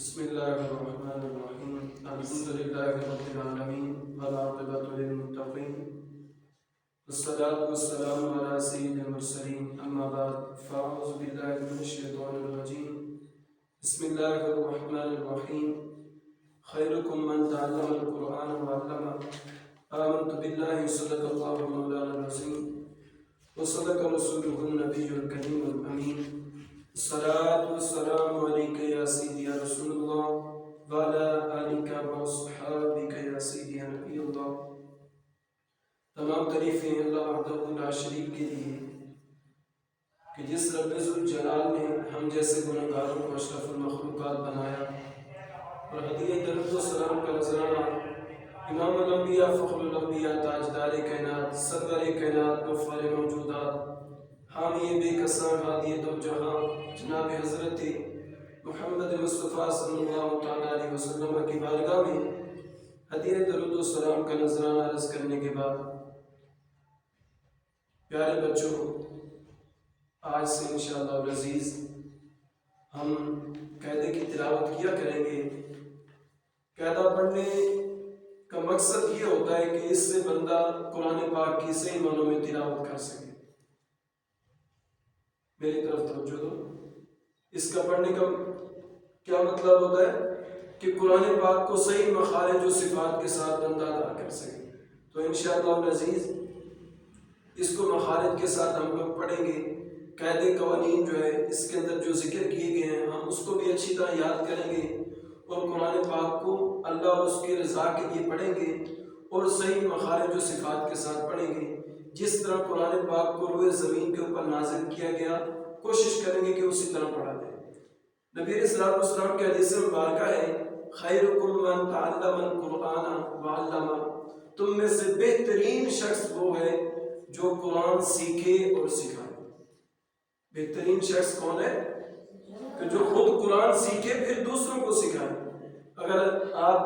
بسم الله الرحمن الرحيم الحمد لله رب العالمين والعاقبة للمتقين والصلاة والسلام على سيد المرسلين أما بعد فأعوذ بالله من الشيطان الرجيم بسم الله الرحمن الرحيم خيركم من تعلم القرآن وعلمه آمنت بالله صدق الله مولانا العظيم وصدق رسوله النبي الكريم الأمين الصلاة والسلام عليك يا سيدي يا رسول الله وعلى آلك وصحابك يا سيدي يا نبی اللہ. تمام تعریفیں اللہ وحدہ لا شریک کے لیے کہ جس رب ذوالجلال نے ہم جیسے گنہگاروں کو اشرف المخلوقات بنایا اور ہدیہ درود و سلام کا نذرانہ امام الانبیاء فخر الانبیاء تاجدار کائنات سرور کائنات غفار موجودات حامی بے کساں ہادی دو جہاں جناب حضرت محمد مصطفیٰ صلی اللہ تعالیٰ علیہ وسلم کی بارگاہ میں ہدیہ درود و سلام کا نذرانہ عرض کرنے کے بعد پیارے بچوں، آج سے انشاءاللہ العزیز ہم قاعدے کی تلاوت کیا کریں گے. قاعدہ پڑھنے کا مقصد یہ ہوتا ہے کہ اس سے بندہ قرآن پاک کی صحیح معنوں میں تلاوت کر سکے. میری طرف توجہ دو. اس کا پڑھنے کا کیا مطلب ہوتا ہے کہ قرآن پاک کو صحیح مخارج و صفات کے ساتھ بندہ ادا کر سکے. تو انشاءاللہ العزیز اس کو مخارج کے ساتھ ہم لوگ پڑھیں گے. قاعدے قوانین جو ہے اس کے اندر جو ذکر کیے گئے ہیں ہم اس کو بھی اچھی طرح یاد کریں گے اور قرآن پاک کو اللہ اور اس کی رضا کے لیے پڑھیں گے اور صحیح مخارج و صفات کے ساتھ پڑھیں گے. جس طرح قرآن پاک کو روئے زمین کے اوپر نازل کیا گیا کوشش کریں گے کہ اسی طرح پڑھا دیں. نبی علیہ الصلوۃ والسلام کے حدیث مبارکہ ہے خیرکم من تعلم القرآن وعلمہ، تم میں سے بہترین شخص وہ ہے جو قرآن سیکھے اور سکھائے. بہترین شخص کون ہے؟ کہ جو خود قرآن سیکھے پھر دوسروں کو سکھائے. اگر آپ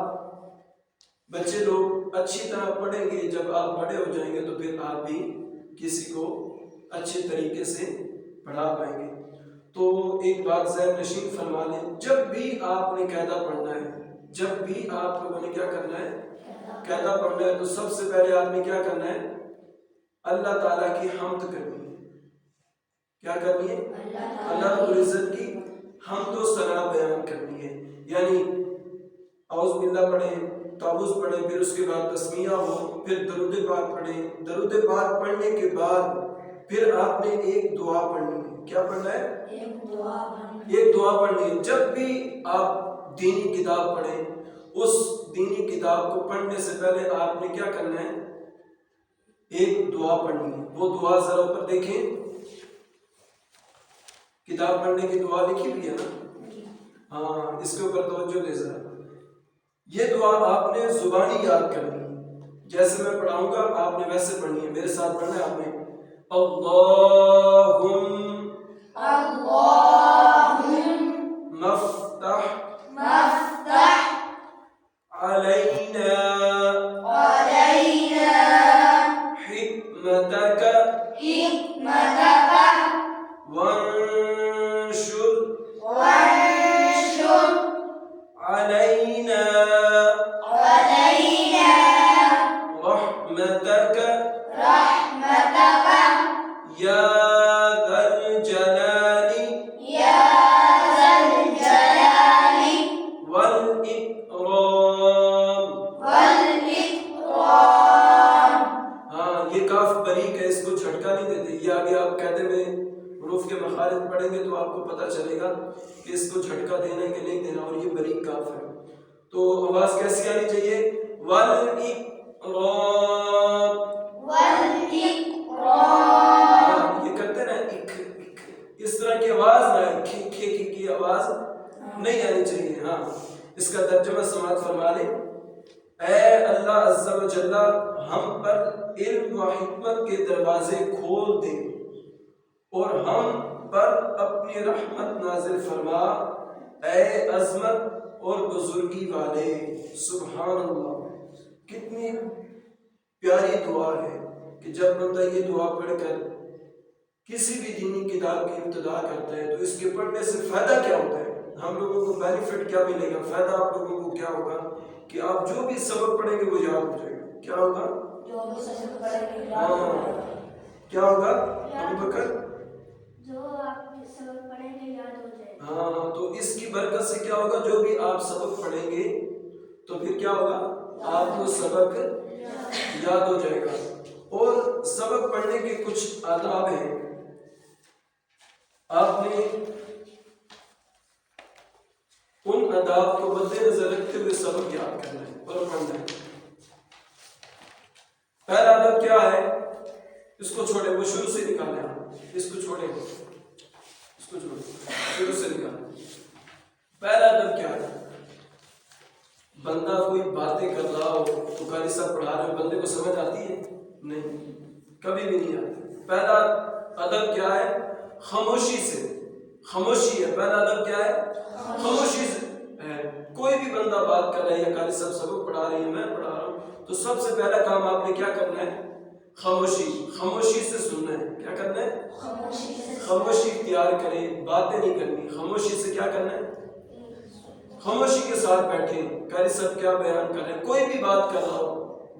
بچے لوگ اچھی طرح پڑھیں گے، جب آپ بڑے ہو جائیں گے تو پھر آپ بھی کسی کو اچھے طریقے سے پڑھا پائیں گے. تو ایک بات ذہن نشین فرما لیں، جب بھی آپ نے قاعدہ پڑھنا ہے، جب بھی آپ لوگوں نے کیا کرنا ہے، قاعدہ پڑھنا ہے، تو سب سے پہلے آپ نے کیا کرنا ہے، اللہ تعالیٰ کی حمد کرنی ہے. کیا کرنی ہے؟ اللہ رب العزت کی حمد و ثنا بیان کرنی ہے. یعنی اعوذ باللہ پڑھیں، تعوذ پڑھیں، پھر اس کے بعد تسمیہ ہو، پھر درود پاک پڑھیں. درود پاک پڑھنے کے بعد پھر آپ نے ایک دعا پڑھنی ہے. کیا پڑھنا ہے؟ ایک دعا پڑھنی ہے. جب بھی آپ دینی کتاب پڑھیں، اس دینی کتاب کو پڑھنے سے پہلے آپ نے کیا کرنا ہے، ایک دعا پڑھنی ہے. وہ دعا ذرا اوپر دیکھیں، کتاب پڑھنے کی دعا لکھی ہوئی ہے نا؟ ہاں، اس کے اوپر توجہ دے ذرا. یہ دعا آپ نے زبانی یاد کرنی ہے. جیسے میں پڑھاؤں گا آپ نے ویسے پڑھنی ہے. میرے ساتھ پڑھنا ہے آپ نے. اللہم مفتح علینا حکمتک وانشر علینا رحمتک یا ذا الجلال والاکرام. ہاں، یہ کاف بریک ہے، اس کو جھٹکا نہیں دیتے. یہ آگے آپ قاعدے میں حروف کے مخارج پڑھیں گے تو آپ کو پتہ چلے گا کہ اس کو جھٹکا دینا ہے کہ نہیں دینا، اور یہ بریک کاف ہے. تو آواز کیسی آنی چاہیے؟ یہ کرتے نا اس طرح کی آواز نہ ہے، کھے کی آواز نہیں آنی چاہیے. ہاں، اس کا ترجمہ سماعت فرما لیں. اے اللہ عز و جل، ہم پر علم و حکمت کے دروازے کھول دے اور ہم پر اپنی رحمت نازل فرما، اے عظمت اور بزرگی والے. سبحان اللہ. کتنی پیاری دعا ہے کہ جب بندہ یہ دعا پڑھ کر کسی بھی دینی کتاب کی ابتدا کرتا ہے تو اس کے پڑھنے سے فائدہ کیا ہوتا ہے؟ ہم لوگوں کو بینیفٹ کیا ملے گا، فائدہ آپ لوگوں کو کیا ہوگا کہ آپ جو بھی سبق پڑھیں گے وہ یاد ہو جائے گا. کیا ہوگا؟ ہاں کیا ہوگا ابو بکر؟ جو آپ سبق پڑھیں گے یاد ہو جائے گا. ہاں تو اس کی برکت سے کیا ہوگا، جو بھی آپ سبق پڑھیں گے تو پھر کیا ہوگا، آپ کو سبق یاد ہو جائے گا. اور سبق پڑھنے کے کچھ آداب ہیں. آپ نے ان آداب کو مد نظر رکھتے ہوئے سبق یاد کرنا ہے اور پڑھنا ہے. پہلا ادب کیا ہے، اس کو چھوڑے، وہ شروع سے نکالے، اس کو چھوڑے، اس کو چھوڑے، شروع سے نکالے. پہلا ادب کیا ہے، بندہ کوئی باتیں کر رہا ہو تو قاری صاحب پڑھا رہے ہو، بندے کو سمجھ آتی ہے؟ نہیں، کبھی بھی نہیں آتی. پہلا ادب کیا ہے، خاموشی سے. خاموشی ہے پہلا ادب. کیا ہے؟ خاموشی سے. کوئی بھی بندہ بات کر رہا ہے یا قاری صاحب سبق پڑھا رہی ہے، میں پڑھا رہا ہوں، تو سب سے پہلا کام آپ نے کیا کرنا ہے، خاموشی. خاموشی سے سننا ہے. کیا کرنا ہے؟ خاموشی اختیار کریں، باتیں نہیں کرنی. خاموشی سے کیا کرنا ہے، خاموشی کے ساتھ بیٹھے. قاری صاحب کیا بیان کر رہے ہیں، کوئی بھی بات کر رہا ہو،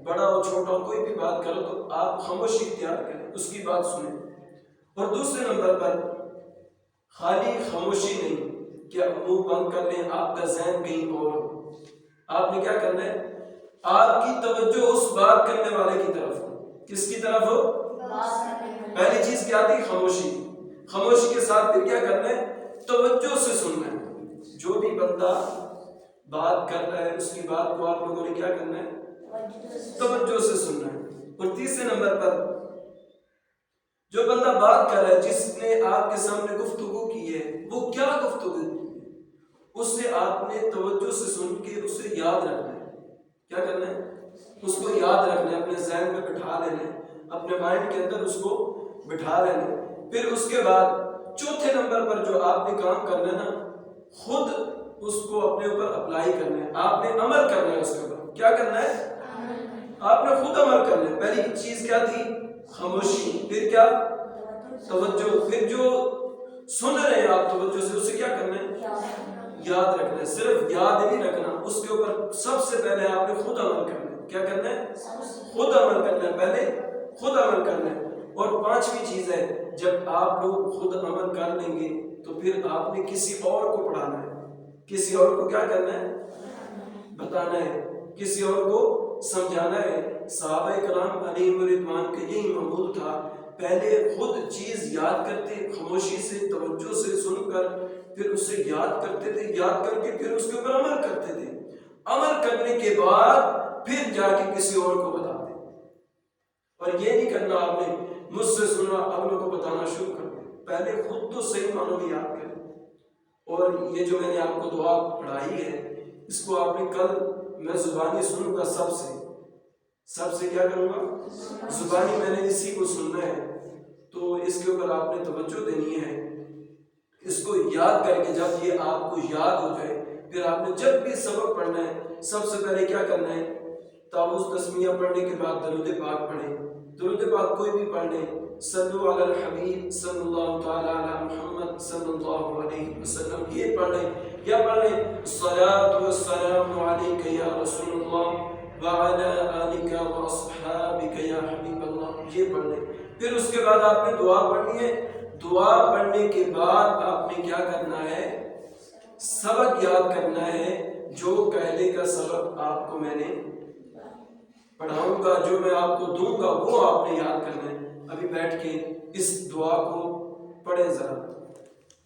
بڑا ہو چھوٹا ہو، کوئی بھی بات کرو تو آپ خاموشی اختیار کریں، اس کی بات سنیں. اور دوسرے نمبر پر خالی خاموشی نہیں کہ آپ منہ بند کر لیں، آپ کا ذہن کہیں اور ہو. آپ نے کیا کرنا ہے، آپ کی توجہ اس بات کرنے والے کی طرف ہو. کس کی طرف ہو؟ پہلی چیز کیا تھی، خاموشی. خاموشی کے ساتھ پھر کیا کرنا ہے، توجہ سے سننا ہے. جو بھی بندہ بات کر رہا ہے اس کی بات کو آپ لوگوں نے کیا کرنا ہے، توجہ سے سننا ہے. اور تیسرے نمبر پر جو بندہ بات کر رہا ہے، جس نے آپ کے سامنے گفتگو کی ہے، وہ کیا گفتگو کی ہے، اس سے آپ نے توجہ سے سن کے اسے یاد رکھنا ہے. کیا کرنا ہے، اس کو یاد رکھنا ہے، اپنے ذہن میں بٹھا لینا ہے، اپنے مائنڈ کے اندر اس کو بٹھا لینا ہے. پھر اس کے بعد چوتھے نمبر پر جو آپ نے کام کرنا ہے نا، خود اس کو اپنے اوپر اپلائی کرنا ہے. آپ نے عمل کرنا ہے اس کے اوپر. کیا کرنا ہے، آپ نے خود عمل کرنا ہے. پہلی چیز کیا تھی، خاموشی. پھر کیا، توجہ. پھر جو سن رہے ہیں آپ توجہ سے، اسے کیا کرنا ہے، یاد رکھنا ہے. صرف یاد نہیں رکھنا، اس کے اوپر سب سے پہلے آپ نے خود عمل کرنا ہے. کیا کرنا ہے، خود عمل کرنا ہے. پہلے خود عمل کرنا ہے. اور پانچویں چیز ہے، جب آپ لوگ خود عمل کر لیں گے تو پھر آپ نے کسی اور کو پڑھانا ہے. کسی اور کو کیا کرنا ہے، بتانا ہے، کسی اور کو سمجھانا ہے. صحابہ کرام علیہم رضوان کا یہی معمول تھا. پہلے خود چیز یاد کرتے، خاموشی سے توجہ سے سن کر، پھر اسے یاد کرتے تھے، یاد کر کے پھر اس کے اوپر عمل کرتے تھے. عمل کرنے کے بعد پھر جا کے کسی اور کو بتاتے. اور یہ نہیں کرنا آپ نے مجھ سے سنا اگلوں کو بتانا شروع کر دیا. پہلے خود تو صحیح معنوں میں یاد کریں. اور یہ جو میں نے آپ کو دعا پڑھائی ہے، اس کو آپ نے کل میں زبانی سنوں گا، سب سے کیا کروں گا، زبانی میں نے اسی کو سننا ہے. تو اس کے اوپر آپ نے توجہ دینی ہے. اس کو یاد کر کے جب یہ آپ کو یاد ہو جائے، پھر آپ نے جب بھی سبق پڑھنا ہے، سب سے پہلے کیا کرنا ہے، تعوذ تسمیہ پڑھنے کے بعد درود پاک پڑھیں. درود پاک کوئی بھی پڑھ لیں. صلو علی الحبیب صلی اللہ تعالی علی محمد صلی اللہ علیہ وسلم، یہ پڑھ لیں. کیا پڑھ لیں، الصلاۃ والسلام علیک یا رسول اللہ وعلی آلک واصحابک یا حبیب اللہ، یہ پڑھ لیں. پھر اس کے بعد آپ نے دعا پڑھنی ہے. دعا پڑھنے کے بعد آپ نے کیا کرنا ہے، سبق یاد کرنا ہے. جو پہلے کا سبق آپ کو میں نے پڑھاؤں گا، جو میں آپ کو دوں گا، وہ آپ نے یاد کرنا ہے. ابھی بیٹھ کے اس دعا کو پڑھیں. ذرا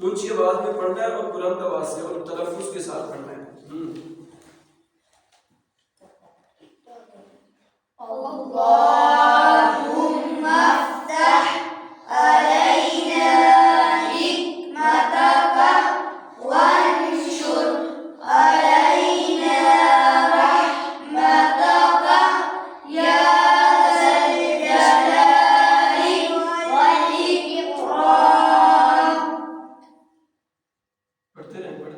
اونچی آواز میں پڑھنا ہے اور بلند آواز سے اور تلفظ کے ساتھ پڑھنا ہے. اللهم افتح علينا حكمتك وانشر علينا رحمتك يا ذا الجلال والإكرام. پڑھتے رہیں بار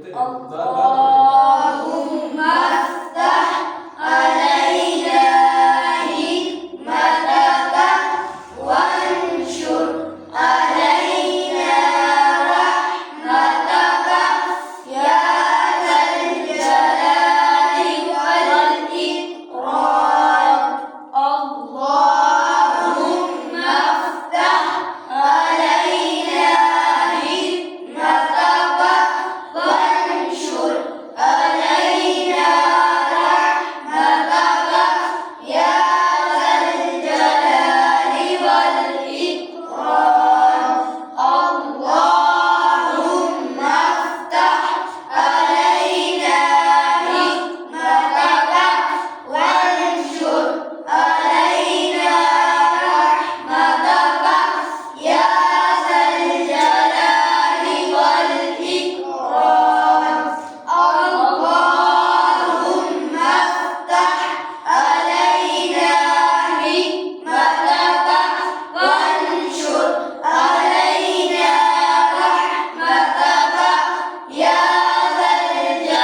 بار.